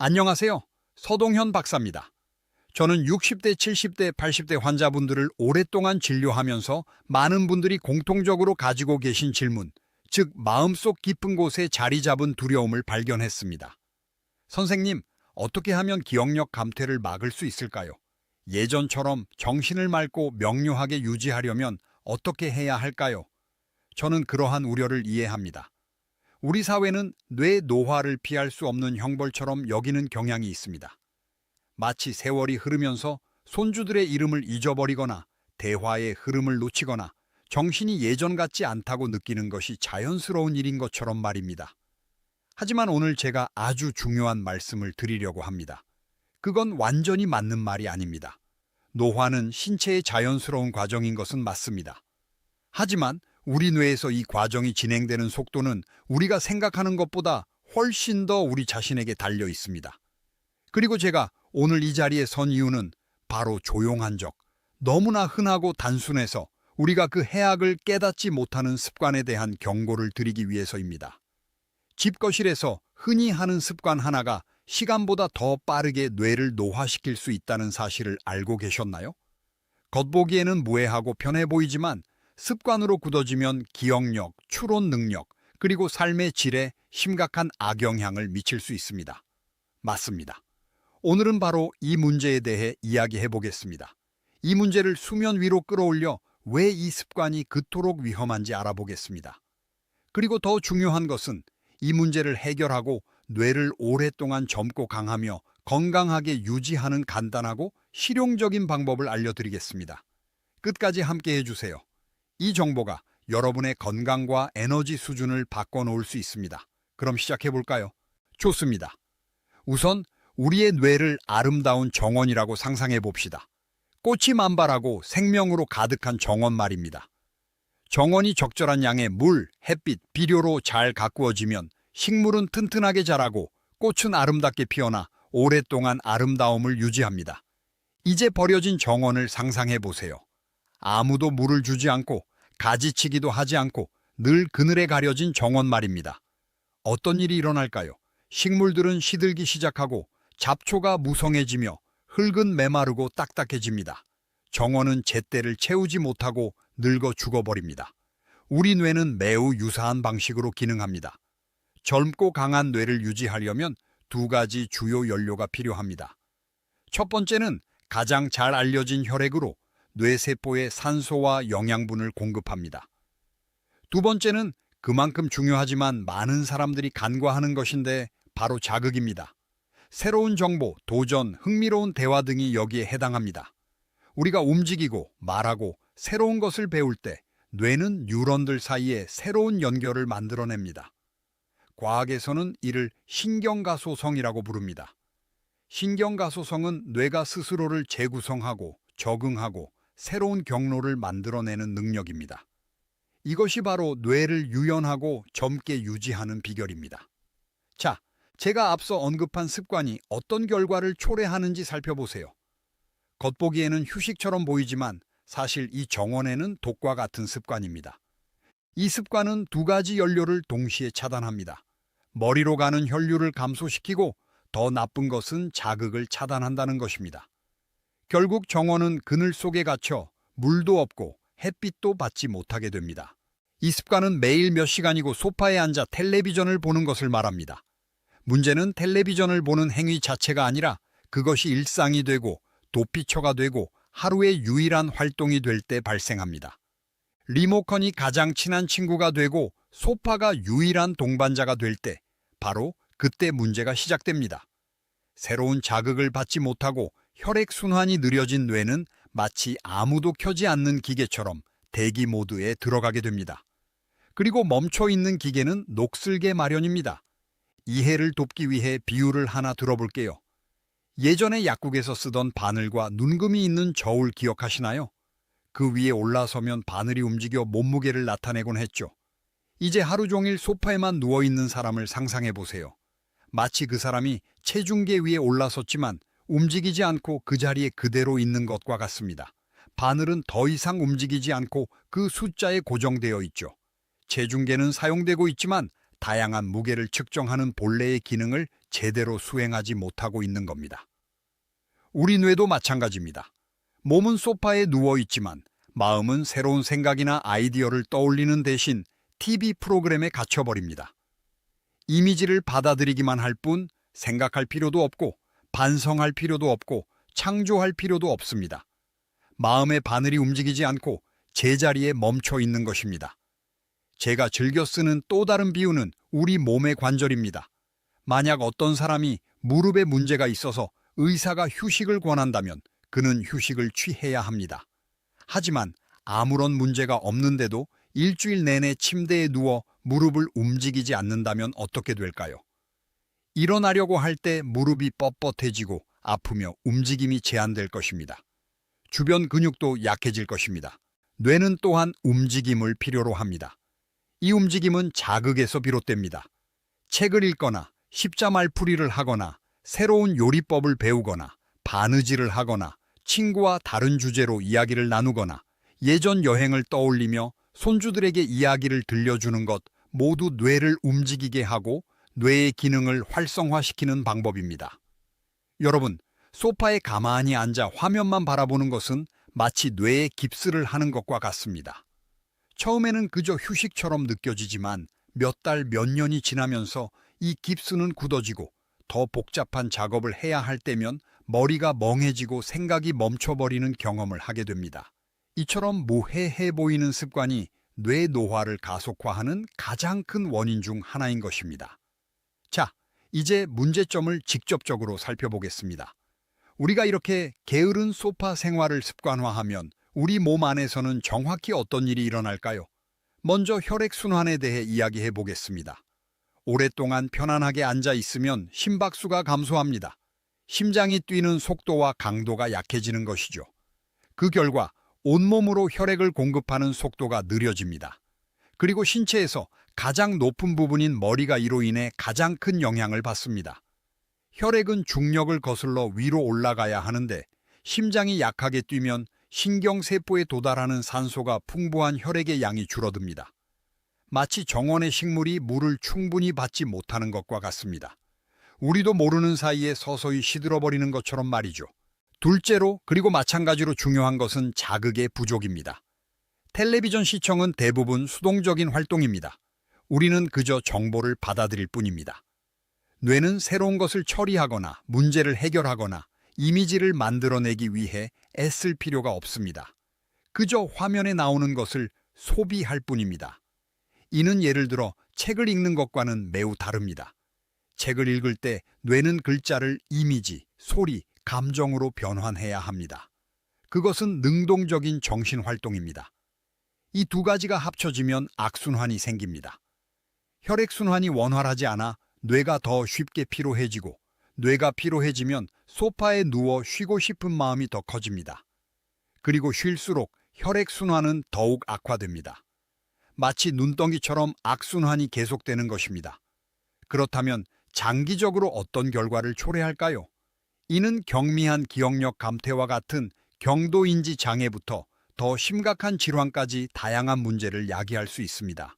안녕하세요. 서동현 박사입니다. 저는 60대, 70대, 80대 환자분들을 오랫동안 진료하면서 많은 분들이 공통적으로 가지고 계신 질문, 즉 마음속 깊은 곳에 자리 잡은 두려움을 발견했습니다. 선생님, 어떻게 하면 기억력 감퇴를 막을 수 있을까요? 예전처럼 정신을 맑고 명료하게 유지하려면 어떻게 해야 할까요? 저는 그러한 우려를 이해합니다. 우리 사회는 뇌 노화를 피할 수 없는 형벌처럼 여기는 경향이 있습니다. 마치 세월이 흐르면서 손주들의 이름을 잊어버리거나 대화의 흐름을 놓치거나 정신이 예전 같지 않다고 느끼는 것이 자연스러운 일인 것처럼 말입니다. 하지만 오늘 제가 아주 중요한 말씀을 드리려고 합니다. 그건 완전히 맞는 말이 아닙니다. 노화는 신체의 자연스러운 과정인 것은 맞습니다. 하지만 우리 뇌에서 이 과정이 진행되는 속도는 우리가 생각하는 것보다 훨씬 더 우리 자신에게 달려 있습니다. 그리고 제가 오늘 이 자리에 선 이유는 바로 조용한 적, 너무나 흔하고 단순해서 우리가 그 해악을 깨닫지 못하는 습관에 대한 경고를 드리기 위해서입니다. 집거실에서 흔히 하는 습관 하나가 시간보다 더 빠르게 뇌를 노화시킬 수 있다는 사실을 알고 계셨나요? 겉보기에는 무해하고 편해 보이지만 습관으로 굳어지면 기억력, 추론 능력, 그리고 삶의 질에 심각한 악영향을 미칠 수 있습니다. 맞습니다. 오늘은 바로 이 문제에 대해 이야기해 보겠습니다. 이 문제를 수면 위로 끌어올려 왜 이 습관이 그토록 위험한지 알아보겠습니다. 그리고 더 중요한 것은 이 문제를 해결하고 뇌를 오랫동안 젊고 강하며 건강하게 유지하는 간단하고 실용적인 방법을 알려드리겠습니다. 끝까지 함께 해주세요. 이 정보가 여러분의 건강과 에너지 수준을 바꿔놓을 수 있습니다. 그럼 시작해볼까요? 좋습니다. 우선 우리의 뇌를 아름다운 정원이라고 상상해봅시다. 꽃이 만발하고 생명으로 가득한 정원 말입니다. 정원이 적절한 양의 물, 햇빛, 비료로 잘 가꾸어지면 식물은 튼튼하게 자라고 꽃은 아름답게 피어나 오랫동안 아름다움을 유지합니다. 이제 버려진 정원을 상상해보세요. 아무도 물을 주지 않고 가지치기도 하지 않고 늘 그늘에 가려진 정원 말입니다. 어떤 일이 일어날까요? 식물들은 시들기 시작하고 잡초가 무성해지며 흙은 메마르고 딱딱해집니다. 정원은 제때를 채우지 못하고 늙어 죽어버립니다. 우리 뇌는 매우 유사한 방식으로 기능합니다. 젊고 강한 뇌를 유지하려면 두 가지 주요 연료가 필요합니다. 첫 번째는 가장 잘 알려진 혈액으로 뇌세포에 산소와 영양분을 공급합니다. 두 번째는 그만큼 중요하지만 많은 사람들이 간과하는 것인데 바로 자극입니다. 새로운 정보, 도전, 흥미로운 대화 등이 여기에 해당합니다. 우리가 움직이고 말하고 새로운 것을 배울 때 뇌는 뉴런들 사이에 새로운 연결을 만들어냅니다. 과학에서는 이를 신경가소성이라고 부릅니다. 신경가소성은 뇌가 스스로를 재구성하고 적응하고 새로운 경로를 만들어내는 능력입니다. 이것이 바로 뇌를 유연하고 젊게 유지하는 비결입니다. 자, 제가 앞서 언급한 습관이 어떤 결과를 초래하는지 살펴보세요. 겉보기에는 휴식처럼 보이지만 사실 이 정원에는 독과 같은 습관입니다. 이 습관은 두 가지 연료를 동시에 차단합니다. 머리로 가는 혈류를 감소시키고 더 나쁜 것은 자극을 차단한다는 것입니다. 결국 정원은 그늘 속에 갇혀 물도 없고 햇빛도 받지 못하게 됩니다. 이 습관은 매일 몇 시간이고 소파에 앉아 텔레비전을 보는 것을 말합니다. 문제는 텔레비전을 보는 행위 자체가 아니라 그것이 일상이 되고 도피처가 되고 하루의 유일한 활동이 될 때 발생합니다. 리모컨이 가장 친한 친구가 되고 소파가 유일한 동반자가 될 때 바로 그때 문제가 시작됩니다. 새로운 자극을 받지 못하고 혈액순환이 느려진 뇌는 마치 아무도 켜지 않는 기계처럼 대기 모드에 들어가게 됩니다. 그리고 멈춰있는 기계는 녹슬게 마련입니다. 이해를 돕기 위해 비유를 하나 들어볼게요. 예전에 약국에서 쓰던 바늘과 눈금이 있는 저울 기억하시나요? 그 위에 올라서면 바늘이 움직여 몸무게를 나타내곤 했죠. 이제 하루 종일 소파에만 누워있는 사람을 상상해보세요. 마치 그 사람이 체중계 위에 올라섰지만 움직이지 않고 그 자리에 그대로 있는 것과 같습니다. 바늘은 더 이상 움직이지 않고 그 숫자에 고정되어 있죠. 체중계는 사용되고 있지만 다양한 무게를 측정하는 본래의 기능을 제대로 수행하지 못하고 있는 겁니다. 우리 뇌도 마찬가지입니다. 몸은 소파에 누워 있지만 마음은 새로운 생각이나 아이디어를 떠올리는 대신 TV 프로그램에 갇혀버립니다. 이미지를 받아들이기만 할 뿐 생각할 필요도 없고 반성할 필요도 없고 창조할 필요도 없습니다. 마음의 바늘이 움직이지 않고 제자리에 멈춰 있는 것입니다. 제가 즐겨 쓰는 또 다른 비유는 우리 몸의 관절입니다. 만약 어떤 사람이 무릎에 문제가 있어서 의사가 휴식을 권한다면 그는 휴식을 취해야 합니다. 하지만 아무런 문제가 없는데도 일주일 내내 침대에 누워 무릎을 움직이지 않는다면 어떻게 될까요? 일어나려고 할 때 무릎이 뻣뻣해지고 아프며 움직임이 제한될 것입니다. 주변 근육도 약해질 것입니다. 뇌는 또한 움직임을 필요로 합니다. 이 움직임은 자극에서 비롯됩니다. 책을 읽거나 십자말풀이를 하거나 새로운 요리법을 배우거나 바느질을 하거나 친구와 다른 주제로 이야기를 나누거나 예전 여행을 떠올리며 손주들에게 이야기를 들려주는 것 모두 뇌를 움직이게 하고 뇌의 기능을 활성화시키는 방법입니다. 여러분, 소파에 가만히 앉아 화면만 바라보는 것은 마치 뇌에 깁스를 하는 것과 같습니다. 처음에는 그저 휴식처럼 느껴지지만 몇 달, 몇 년이 지나면서 이 깁스는 굳어지고 더 복잡한 작업을 해야 할 때면 머리가 멍해지고 생각이 멈춰버리는 경험을 하게 됩니다. 이처럼 무해해 보이는 습관이 뇌 노화를 가속화하는 가장 큰 원인 중 하나인 것입니다. 자, 이제 문제점을 직접적으로 살펴보겠습니다. 우리가 이렇게 게으른 소파 생활을 습관화하면 우리 몸 안에서는 정확히 어떤 일이 일어날까요? 먼저 혈액순환에 대해 이야기해 보겠습니다. 오랫동안 편안하게 앉아 있으면 심박수가 감소합니다. 심장이 뛰는 속도와 강도가 약해지는 것이죠. 그 결과 온몸으로 혈액을 공급하는 속도가 느려집니다. 그리고 신체에서 가장 높은 부분인 머리가 이로 인해 가장 큰 영향을 받습니다. 혈액은 중력을 거슬러 위로 올라가야 하는데 심장이 약하게 뛰면 신경세포에 도달하는 산소가 풍부한 혈액의 양이 줄어듭니다. 마치 정원의 식물이 물을 충분히 받지 못하는 것과 같습니다. 우리도 모르는 사이에 서서히 시들어버리는 것처럼 말이죠. 둘째로 그리고 마찬가지로 중요한 것은 자극의 부족입니다. 텔레비전 시청은 대부분 수동적인 활동입니다. 우리는 그저 정보를 받아들일 뿐입니다. 뇌는 새로운 것을 처리하거나 문제를 해결하거나 이미지를 만들어내기 위해 애쓸 필요가 없습니다. 그저 화면에 나오는 것을 소비할 뿐입니다. 이는 예를 들어 책을 읽는 것과는 매우 다릅니다. 책을 읽을 때 뇌는 글자를 이미지, 소리, 감정으로 변환해야 합니다. 그것은 능동적인 정신활동입니다. 이 두 가지가 합쳐지면 악순환이 생깁니다. 혈액순환이 원활하지 않아 뇌가 더 쉽게 피로해지고 뇌가 피로해지면 소파에 누워 쉬고 싶은 마음이 더 커집니다. 그리고 쉴수록 혈액순환은 더욱 악화됩니다. 마치 눈덩이처럼 악순환이 계속되는 것입니다. 그렇다면 장기적으로 어떤 결과를 초래할까요? 이는 경미한 기억력 감퇴와 같은 경도인지 장애부터 더 심각한 질환까지 다양한 문제를 야기할 수 있습니다.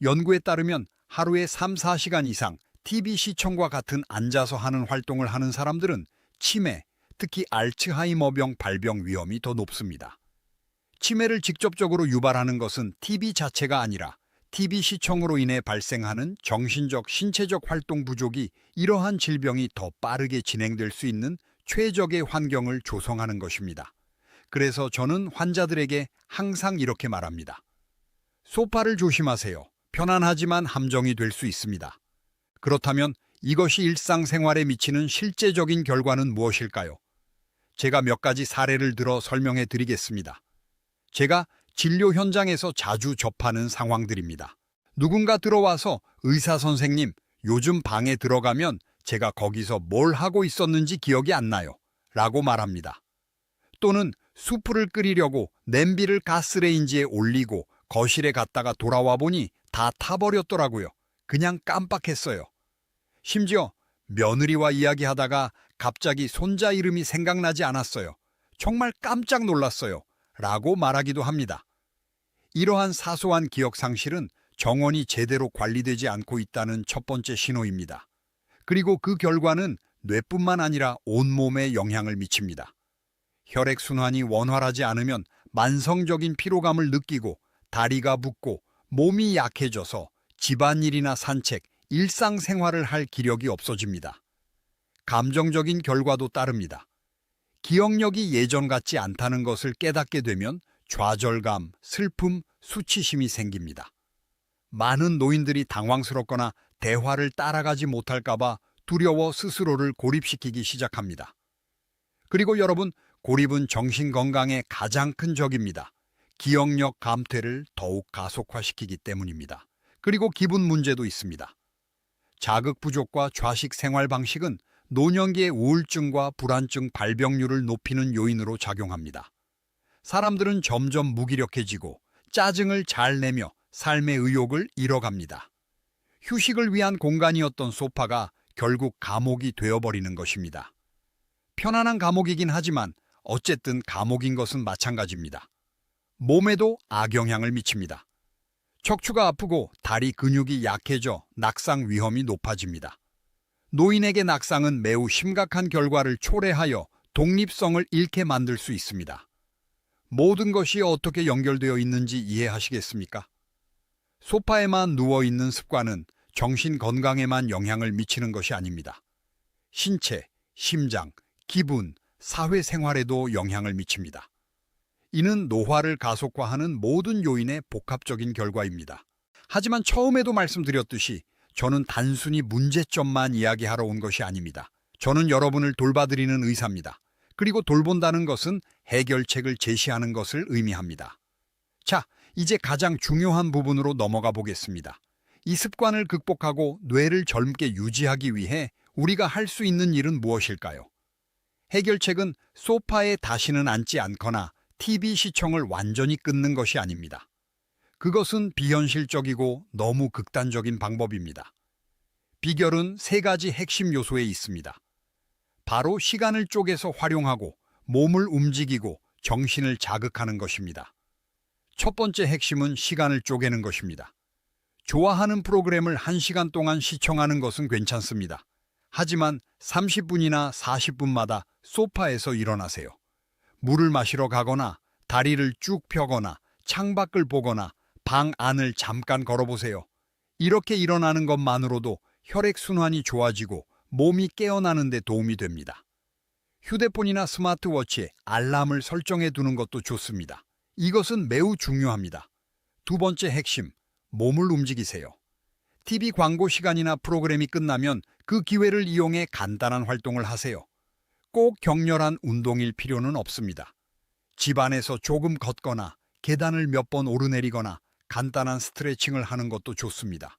연구에 따르면 하루에 3-4시간 이상 TV 시청과 같은 앉아서 하는 활동을 하는 사람들은 치매, 특히 알츠하이머병 발병 위험이 더 높습니다. 치매를 직접적으로 유발하는 것은 TV 자체가 아니라 TV 시청으로 인해 발생하는 정신적, 신체적 활동 부족이 이러한 질병이 더 빠르게 진행될 수 있는 최적의 환경을 조성하는 것입니다. 그래서 저는 환자들에게 항상 이렇게 말합니다. 소파를 조심하세요. 편안하지만 함정이 될 수 있습니다. 그렇다면 이것이 일상생활에 미치는 실제적인 결과는 무엇일까요? 제가 몇 가지 사례를 들어 설명해 드리겠습니다. 제가 진료 현장에서 자주 접하는 상황들입니다. 누군가 들어와서 의사 선생님, 요즘 방에 들어가면 제가 거기서 뭘 하고 있었는지 기억이 안 나요. 라고 말합니다. 또는 수프를 끓이려고 냄비를 가스레인지에 올리고 거실에 갔다가 돌아와 보니 다 타버렸더라고요. 그냥 깜빡했어요. 심지어 며느리와 이야기하다가 갑자기 손자 이름이 생각나지 않았어요. 정말 깜짝 놀랐어요. 라고 말하기도 합니다. 이러한 사소한 기억 상실은 정원이 제대로 관리되지 않고 있다는 첫 번째 신호입니다. 그리고 그 결과는 뇌뿐만 아니라 온몸에 영향을 미칩니다. 혈액순환이 원활하지 않으면 만성적인 피로감을 느끼고 다리가 붓고 몸이 약해져서 집안일이나 산책, 일상생활을 할 기력이 없어집니다. 감정적인 결과도 따릅니다. 기억력이 예전 같지 않다는 것을 깨닫게 되면 좌절감, 슬픔, 수치심이 생깁니다. 많은 노인들이 당황스럽거나 대화를 따라가지 못할까봐 두려워 스스로를 고립시키기 시작합니다. 그리고 여러분, 고립은 정신 건강에 가장 큰 적입니다. 기억력 감퇴를 더욱 가속화시키기 때문입니다. 그리고 기분 문제도 있습니다. 자극 부족과 좌식 생활 방식은 노년기의 우울증과 불안증 발병률을 높이는 요인으로 작용합니다. 사람들은 점점 무기력해지고 짜증을 잘 내며 삶의 의욕을 잃어갑니다. 휴식을 위한 공간이었던 소파가 결국 감옥이 되어버리는 것입니다. 편안한 감옥이긴 하지만 어쨌든 감옥인 것은 마찬가지입니다. 몸에도 악영향을 미칩니다. 척추가 아프고 다리 근육이 약해져 낙상 위험이 높아집니다. 노인에게 낙상은 매우 심각한 결과를 초래하여 독립성을 잃게 만들 수 있습니다. 모든 것이 어떻게 연결되어 있는지 이해하시겠습니까? 소파에만 누워있는 습관은 정신 건강에만 영향을 미치는 것이 아닙니다. 신체, 심장, 기분, 사회생활에도 영향을 미칩니다. 이는 노화를 가속화하는 모든 요인의 복합적인 결과입니다. 하지만 처음에도 말씀드렸듯이 저는 단순히 문제점만 이야기하러 온 것이 아닙니다. 저는 여러분을 돌봐드리는 의사입니다. 그리고 돌본다는 것은 해결책을 제시하는 것을 의미합니다. 자, 이제 가장 중요한 부분으로 넘어가 보겠습니다. 이 습관을 극복하고 뇌를 젊게 유지하기 위해 우리가 할 수 있는 일은 무엇일까요? 해결책은 소파에 다시는 앉지 않거나 TV 시청을 완전히 끊는 것이 아닙니다. 그것은 비현실적이고 너무 극단적인 방법입니다. 비결은 세 가지 핵심 요소에 있습니다. 바로 시간을 쪼개서 활용하고 몸을 움직이고 정신을 자극하는 것입니다. 첫 번째 핵심은 시간을 쪼개는 것입니다. 좋아하는 프로그램을 1시간 동안 시청하는 것은 괜찮습니다. 하지만 30분이나 40분마다 소파에서 일어나세요. 물을 마시러 가거나 다리를 쭉 펴거나 창밖을 보거나 방 안을 잠깐 걸어보세요. 이렇게 일어나는 것만으로도 혈액순환이 좋아지고 몸이 깨어나는 데 도움이 됩니다. 휴대폰이나 스마트워치에 알람을 설정해 두는 것도 좋습니다. 이것은 매우 중요합니다. 두 번째 핵심, 몸을 움직이세요. TV 광고 시간이나 프로그램이 끝나면 그 기회를 이용해 간단한 활동을 하세요. 꼭 격렬한 운동일 필요는 없습니다. 집안에서 조금 걷거나 계단을 몇 번 오르내리거나 간단한 스트레칭을 하는 것도 좋습니다.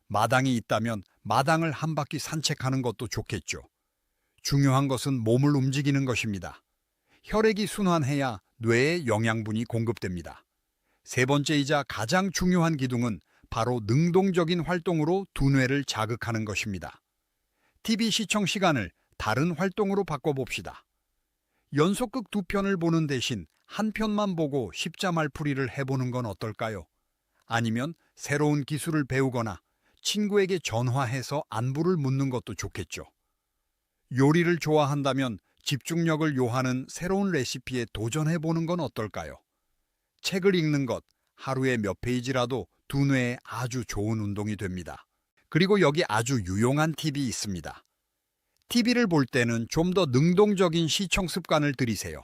마당이 있다면 마당을 한 바퀴 산책하는 것도 좋겠죠. 중요한 것은 몸을 움직이는 것입니다. 혈액이 순환해야 뇌에 영양분이 공급됩니다. 세 번째이자 가장 중요한 기둥은 바로 능동적인 활동으로 두뇌를 자극하는 것입니다. TV 시청 시간을 다른 활동으로 바꿔봅시다. 연속극 2편을 보는 대신 한 편만 보고 십자말풀이를 해보는 건 어떨까요? 아니면 새로운 기술을 배우거나 친구에게 전화해서 안부를 묻는 것도 좋겠죠. 요리를 좋아한다면 집중력을 요하는 새로운 레시피에 도전해보는 건 어떨까요? 책을 읽는 것, 하루에 몇 페이지라도 두뇌에 아주 좋은 운동이 됩니다. 그리고 여기 아주 유용한 팁이 있습니다. TV를 볼 때는 좀 더 능동적인 시청 습관을 들이세요.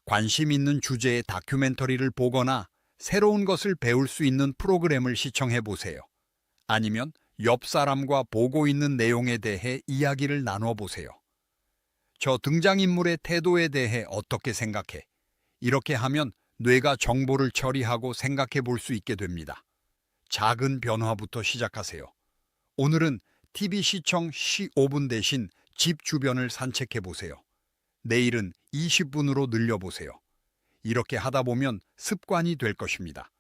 관심 있는 주제의 다큐멘터리를 보거나 새로운 것을 배울 수 있는 프로그램을 시청해 보세요. 아니면 옆 사람과 보고 있는 내용에 대해 이야기를 나눠 보세요. 저 등장인물의 태도에 대해 어떻게 생각해? 이렇게 하면 뇌가 정보를 처리하고 생각해 볼 수 있게 됩니다. 작은 변화부터 시작하세요. 오늘은 TV 시청 15분 대신 집 주변을 산책해 보세요. 내일은 20분으로 늘려보세요. 이렇게 하다 보면 습관이 될 것입니다.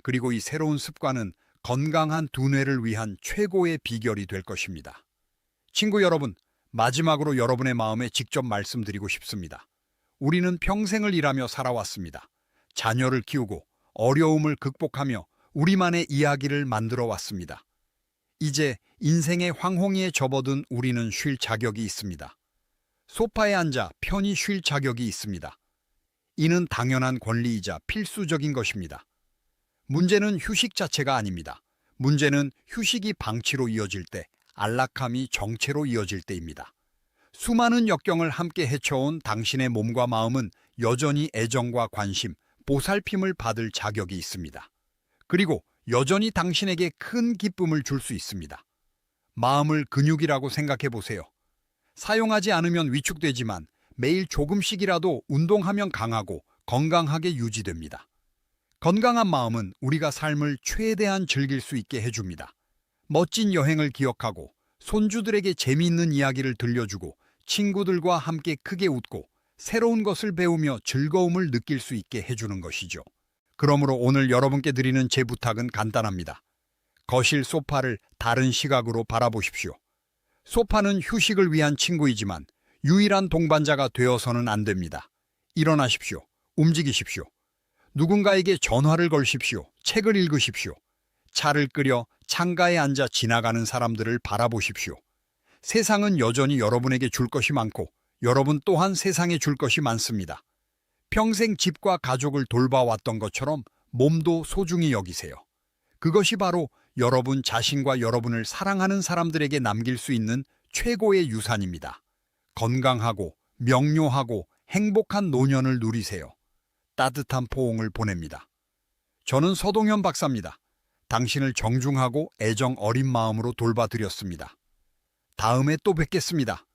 그리고 이 새로운 습관은 건강한 두뇌를 위한 최고의 비결이 될 것입니다. 친구 여러분, 마지막으로 여러분의 마음에 직접 말씀드리고 싶습니다. 우리는 평생을 일하며 살아왔습니다. 자녀를 키우고 어려움을 극복하며 우리만의 이야기를 만들어 왔습니다. 이제 인생의 황홍이에 접어든 우리는 쉴 자격이 있습니다. 소파에 앉아 편히 쉴 자격이 있습니다. 이는 당연한 권리이자 필수적인 것입니다. 문제는 휴식 자체가 아닙니다. 문제는 휴식이 방치로 이어질 때, 안락함이 정체로 이어질 때입니다. 수많은 역경을 함께 헤쳐온 당신의 몸과 마음은 여전히 애정과 관심, 보살핌을 받을 자격이 있습니다. 그리고 여전히 당신에게 큰 기쁨을 줄 수 있습니다. 마음을 근육이라고 생각해 보세요. 사용하지 않으면 위축되지만 매일 조금씩이라도 운동하면 강하고 건강하게 유지됩니다. 건강한 마음은 우리가 삶을 최대한 즐길 수 있게 해줍니다. 멋진 여행을 기억하고 손주들에게 재미있는 이야기를 들려주고 친구들과 함께 크게 웃고 새로운 것을 배우며 즐거움을 느낄 수 있게 해주는 것이죠. 그러므로 오늘 여러분께 드리는 제 부탁은 간단합니다. 거실 소파를 다른 시각으로 바라보십시오. 소파는 휴식을 위한 친구이지만 유일한 동반자가 되어서는 안 됩니다. 일어나십시오. 움직이십시오. 누군가에게 전화를 걸십시오. 책을 읽으십시오. 차를 끓여 창가에 앉아 지나가는 사람들을 바라보십시오. 세상은 여전히 여러분에게 줄 것이 많고 여러분 또한 세상에 줄 것이 많습니다. 평생 집과 가족을 돌봐왔던 것처럼 몸도 소중히 여기세요. 그것이 바로 여러분 자신과 여러분을 사랑하는 사람들에게 남길 수 있는 최고의 유산입니다. 건강하고 명료하고 행복한 노년을 누리세요. 따뜻한 포옹을 보냅니다. 저는 서동현 박사입니다. 당신을 정중하고 애정 어린 마음으로 돌봐드렸습니다. 다음에 또 뵙겠습니다.